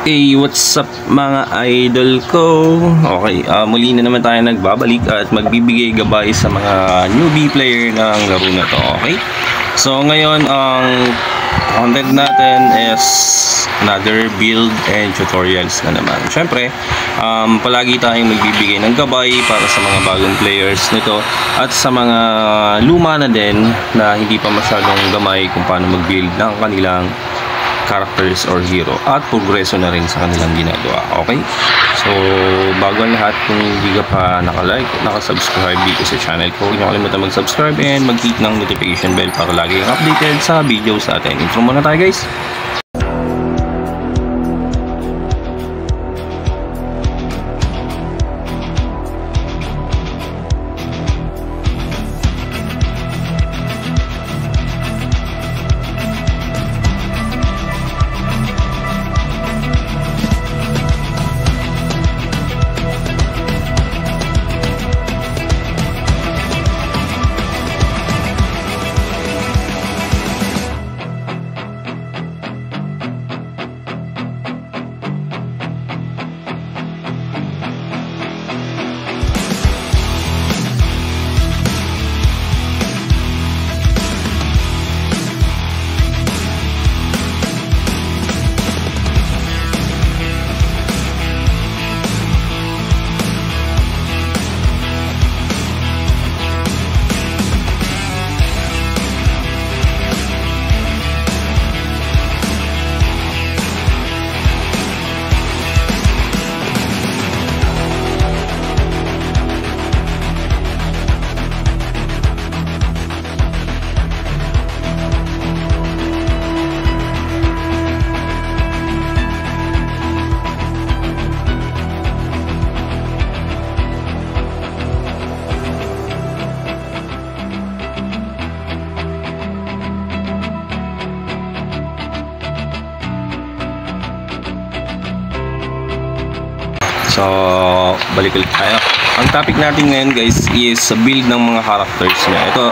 Hey, what's up mga idol ko? Okay, muli na naman tayo nagbabalik at magbibigay gabay sa mga newbie player ng laro na to. Okay, so ngayon ang content natin is another build and tutorials na naman. Syempre, palagi tayong magbibigay ng gabay para sa mga bagong players nito at sa mga luma na din na hindi pa masyadong gamay kung paano mag-build ng kanilang characters or hero at progreso na rin sa kanilang ginagawa. Okay, so bago ang lahat, kung hindi ka pa nakalike, nakasubscribe dito sa channel ko, huwag niyo kalimutan mag-subscribe and mag-click ng notification bell para lagi kang updated sa videos natin. Intro muna tayo guys. So, balik ulit tayo. Ang topic natin ngayon guys is build ng mga characters nyo. Ito,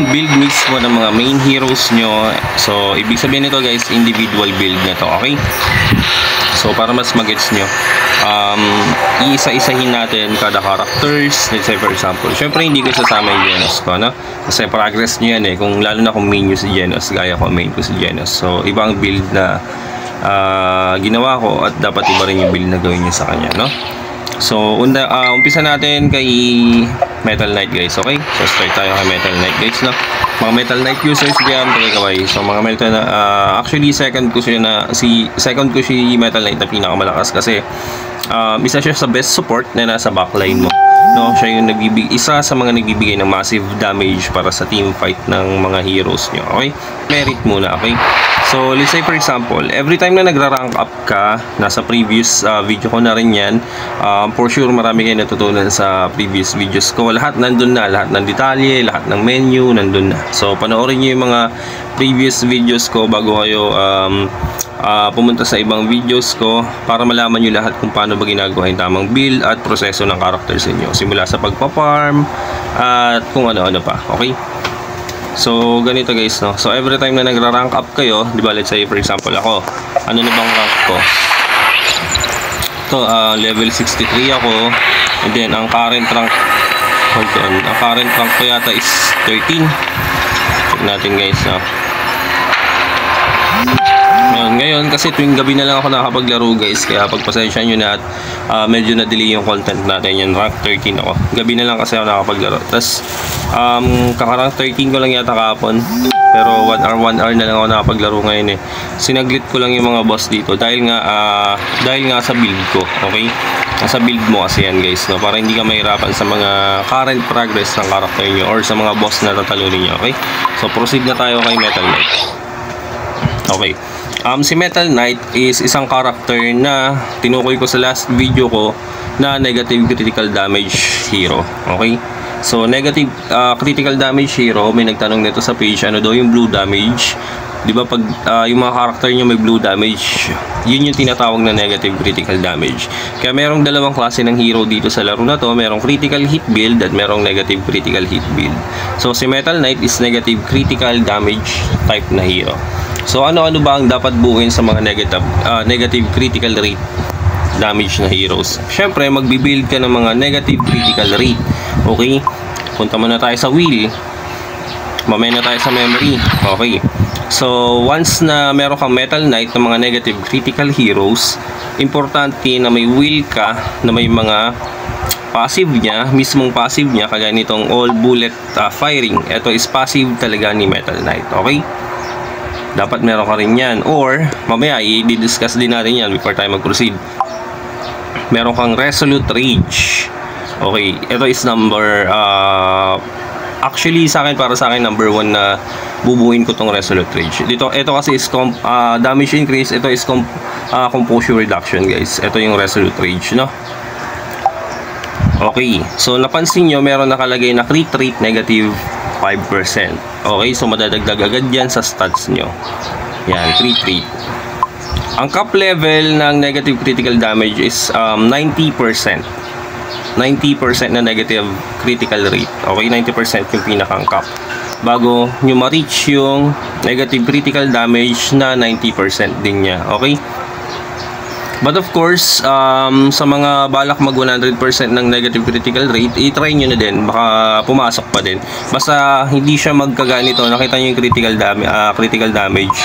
build mismo ng mga main heroes nyo. So, ibig sabihin nito guys, individual build na to, okay? So, para mas magets nyo, iisa-isahin natin kada characters. Let's say for example, syempre hindi ko sasama yung Genos ko, no? Kasi progress nyo yan eh. Kung, lalo na kung main nyo si Genos, gaya ko main ko si Genos. So, ibang build na ginawa ko at dapat iba rin yung build na gawin nyo sa kanya, no? So, umpisa natin kay Metal Knight guys, okay? So, start tayo kay Metal Knight guys, no? Mga Metal Knight users dyan, kaway. So, mga Metal na, actually, second ko si Metal Knight na pinakamalakas kasi isa siya sa best support na nasa backline mo, no? Siya yung isa sa mga nagbibigay ng massive damage para sa team fight ng mga heroes nyo, okay? Merit muna, okay? So, let's say for example, every time na nagra-rank up ka, nasa previous video ko na rin yan, for sure marami kayo natutunan sa previous videos ko. Lahat nandun na, lahat ng detalye, lahat ng menu, nandun na. So, panoorin nyo yung mga previous videos ko bago kayo pumunta sa ibang videos ko para malaman nyo lahat kung paano ba ginagawa yung tamang build at proseso ng characters inyo. Simula sa pagpa-farm at kung ano-ano pa, okay? So, ganito guys, no? So, every time na nagra-rank up kayo, di ba, let's say, for example, ako, ano na bang rank ko? Ito, level 63 ako, and then, ang current rank, hold on, ang current rank ko yata is 13. Check natin guys, no? Ngayon, kasi tuwing gabi na lang ako nakapaglaro guys, kaya pagpasensya nyo na at medyo na-delay yung content natin. Yan, rank 13 ako. Gabi na lang kasi ako nakapaglaro. Tapos, kaka-rank 13 ko lang yata kahapon. Pero 1 hour na lang ako nakapaglaro ngayon eh. Sinaglit ko lang yung mga boss dito dahil nga sa build ko, okay? Sa build mo kasi yan guys, no? Para hindi ka mahirapan sa mga current progress ng character nyo or sa mga boss na tatalunin nyo, okay? So, proceed na tayo kay Metal Knight. Okay. Si Metal Knight is isang character na tinukoy ko sa last video ko na negative critical damage hero. Okay? So, negative critical damage hero, may nagtanong nito sa page, ano daw yung blue damage. Di ba pag yung mga character nyo may blue damage, yun yung tinatawag na negative critical damage. Kaya merong dalawang klase ng hero dito sa laro na to. Merong critical hit build at merong negative critical hit build. So si Metal Knight is negative critical damage type na hero. So ano-ano ba ang dapat buuin sa mga negative critical rate damage na heroes? Syempre, magbi-build ka ng mga negative critical rate. Okay? Punta muna tayo sa wheel. Mamaya na tayo sa memory. Okay. So, once na meron kang Metal Knight ng mga negative critical heroes, importante na may wheel ka na may mga passive niya, mismong passive niya, kagaya nitong all bullet firing. Ito is passive talaga ni Metal Knight. Okay? Dapat meron ka rin yan. Or, mamaya, i-discuss din natin yan before tayo mag-proceed. Meron kang Resolute Rage. Okay, ito is number actually para sa akin number 1 na bubuin ko tong Resolute Rage. Ito kasi is damage increase, ito is composure reduction, guys. Ito yung Resolute Rage, no? Okay, so napansin nyo meron nakalagay na crit rate negative 5%. Okay, so madadagdag agad yan sa stats nyo. Yan, crit rate. Ang cap level ng negative critical damage is 90%. 90% na negative critical rate. Okay, 90% yung pinakang cap. Bago nyo ma-reach yung negative critical damage na 90% din niya. Okay? But of course, sa mga balak mag 100% ng negative critical rate, i-try nyo na din. Baka pumasok pa din. Basta hindi siya magkaganito. Nakita nyo yung critical damage.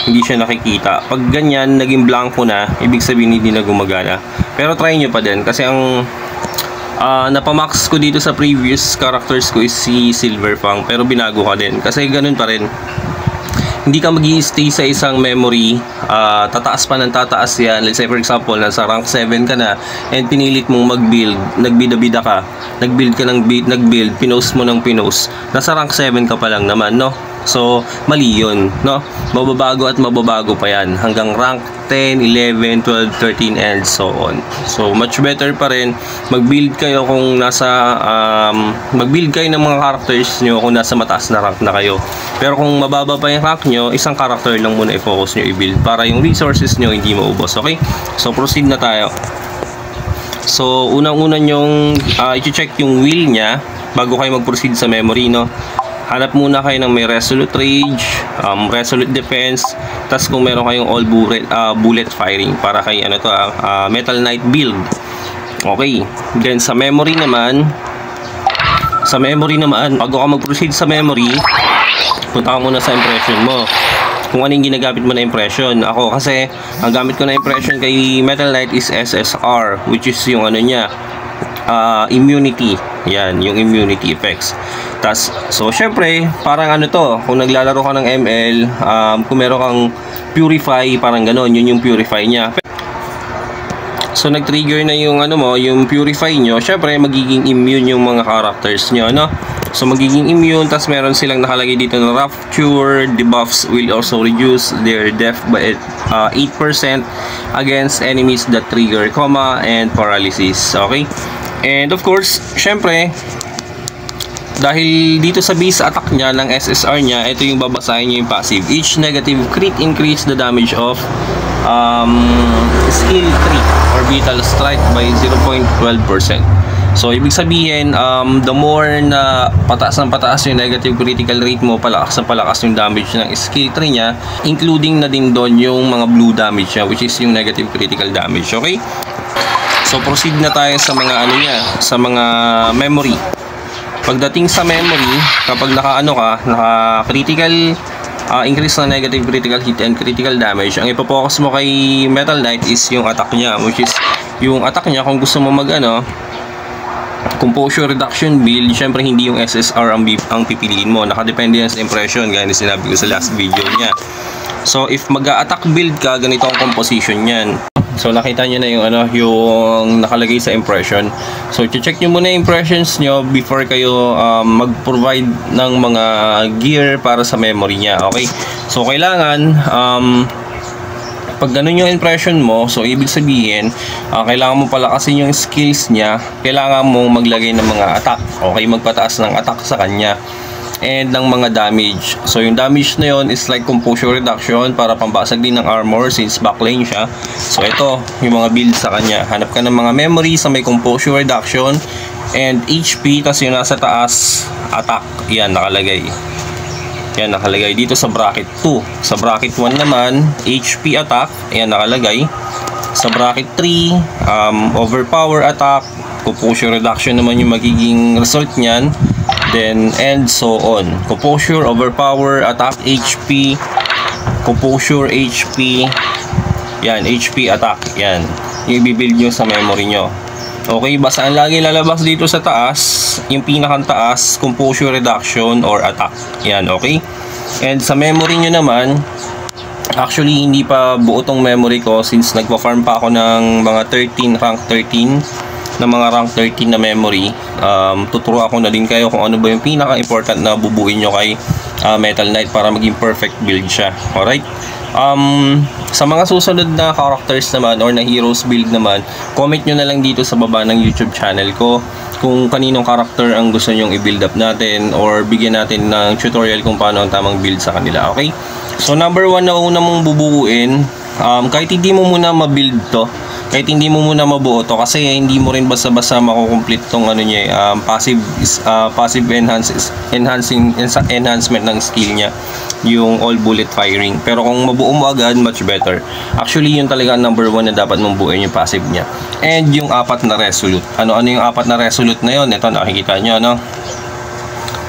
Hindi siya nakikita. Pag ganyan, naging blanco na, ibig sabihin hindi na gumagana. Pero try nyo pa din. Kasi ang napamax ko dito sa previous characters ko is si Silverfang, pero binago ka din kasi ganun pa rin, hindi ka mag-i-stay sa isang memory, tataas pa ng tataas yan. Let's say for example, nasa rank 7 ka na and pinilit mong mag-build, nagbida-bida ka, nag-build ka ng nag-build, pinost mo ng pinost, nasa rank 7 ka pa lang naman, no? So, mali yun, no? Mababago at mababago pa yan hanggang rank 10, 11, 12, 13, and so on. So, much better pa rin mag-build kayo kung nasa mag-build kayo ng mga characters nyo kung nasa mataas na rank na kayo. Pero kung mababa pa yung rank nyo, isang character lang muna i-focus nyo i-build para yung resources nyo hindi maubos. Okay? So, proceed na tayo. So, unang-una nyong i-check yung wheel nya bago kayo mag-proceed sa memory, no? Hanap muna kayo ng may Resolute Rage, Resolute Defense, tas kung meron kayong all bullet firing para kay Metal Knight build. Okay, then sa memory naman, bago ka mag-proceed sa memory, punta ka muna sa impression mo. Kung anong ginagamit mo na impression. Ako kasi, ang gamit ko na impression kay Metal Knight is SSR, which is yung niya, immunity. Yan, yung immunity effects. So syempre, parang kung naglalaro ka ng ML, kung meron kang purify, parang ganon, yun yung purify niya. So nag-trigger na yung yung purify nyo, syempre magiging immune yung mga characters nyo, no? So magiging immune, tas meron silang nakalagay dito na Rapture debuffs will also reduce their death by 8% against enemies that trigger coma and paralysis. Okay? And of course, syempre, dahil dito sa base attack niya ng SSR niya, ito yung babasahin niya yung passive. Each negative crit increase the damage of skill 3 orbital strike by 0.12%. So ibig sabihin, the more na pataas ng pataas yung negative critical rate mo, palakas ng palakas yung damage ng skill 3 niya, including na din doon yung mga blue damage niya, which is yung negative critical damage. Okay? So proceed na tayo sa mga sa mga memory. Pagdating sa memory, kapag naka-critical increase na negative critical hit and critical damage, ang ipo-focus mo kay Metal Knight is yung attack niya, which is yung attack niya kung gusto mo composure reduction build, syempre hindi yung SSR ang pipiliin mo. Nakadepende yan sa impression, gaya na sinabi ko sa last video niya. So if mag-attack build ka, ganito ang composition niyan. So nakita nyo na yung nakalagay sa impression. So check nyo muna yung impressions nyo before kayo mag-provide ng mga gear para sa memory nya. Okay? So kailangan pag ganun yung impression mo, so ibig sabihin kailangan mo palakasin yung skills nya, kailangan mo maglagay ng mga attack. Okay? Magpataas ng attack sa kanya and ng mga damage. So yung damage na yon is like composure reduction para pambasag din ng armor since backlane siya. So ito yung mga build sa kanya. Hanap ka ng mga memory sa may composure reduction and HP, tas yung nasa taas attack. Yan nakalagay. Yan, nakalagay dito sa bracket 2. Sa bracket 1 naman, HP attack. Ayan, nakalagay. Sa bracket 3, overpower attack. Composure reduction naman yung magiging result niyan. Then, and so on. Composure, overpower, attack, HP. Composure, HP. Yan, HP attack. Yan. Yung i-build nyo sa memory nyo. Okay, basta ang lagi lalabas dito sa taas, yung pinakang taas, composure reduction or attack. Yan, okay? And sa memory nyo naman, actually hindi pa buo tong memory ko since nagpa-farm pa ako ng mga 13, rank 13 na mga rank 13 na memory. Tuturo ako na din kayo kung ano ba yung pinaka-important na bubuin nyo kay Metal Knight para maging perfect build siya. Alright? Sa mga susunod na characters naman or na heroes build naman, comment nyo na lang dito sa baba ng YouTube channel ko kung kaninong character ang gusto nyong i-build up natin or bigyan natin ng tutorial kung paano ang tamang build sa kanila. Okay? So number 1 na una mong bubuuin, kahit hindi mo muna ma-build to, kahit hindi mo muna mabuo to kasi hindi mo rin basta-basta makukomplete tong ano niya, passive enhancement ng skill niya, yung all bullet firing. Pero kung mabuo mo agad, much better. Actually, yun talaga number 1 na dapat mong buuin, yung passive niya. And yung 4 na resolute. Ano-ano yung 4 na resolute na yun? Ito, nakikita nyo, no?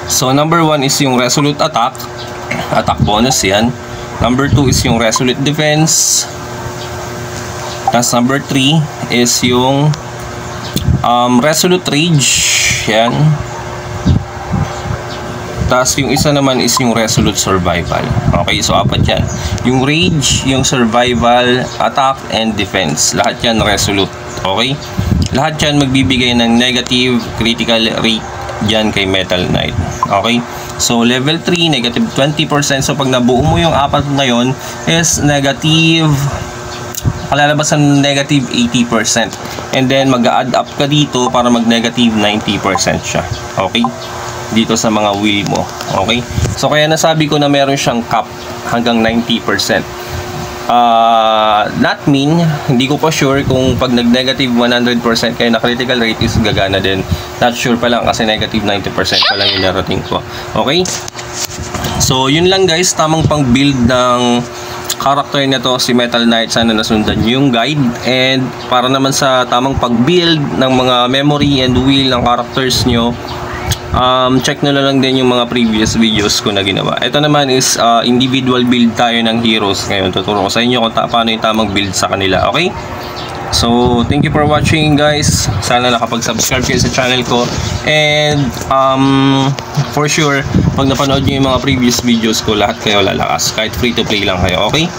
So, number 1 is yung resolute attack. Attack bonus yan. Number 2 is yung resolute defense. Tapos number 3 is yung resolute rage. Yan. Tapos yung isa naman is yung resolute survival. Okay, so 4 yan. Yung rage, yung survival, attack, and defense. Lahat yan resolute. Okay? Lahat yan magbibigay ng negative critical rate dyan kay Metal Knight. Okay? So level 3, negative 20%. So pag nabuo mo yung 4 na yun is negative, kalalabas ng negative 80%. And then mag-add up ka dito para mag-negative 90% siya. Okay? Dito sa mga wheel mo. Okay? So kaya nasabi ko na meron siyang cap hanggang 90%. That mean, hindi ko pa sure kung pag nag-negative 100% kayo na critical rate is gagana din. Not sure pa lang kasi negative 90% pa lang yung narating ko. Okay? So yun lang guys, tamang pang build ng character na to si Metal Knight. Sana nasundan yung guide, and para naman sa tamang pag-build ng mga memory and wheel ng characters nyo, check na lang din yung mga previous videos ko na ginawa. Ito naman is individual build tayo ng heroes. Ngayon tuturo ko sa inyo kung paano yung tamang build sa kanila. Okay? So, thank you for watching guys. Sana nakapag-subscribe kayo sa channel ko. And, for sure, pag napanood nyo yung mga previous videos ko, lahat kayo lalakas. Kahit free to play lang kayo. Okay?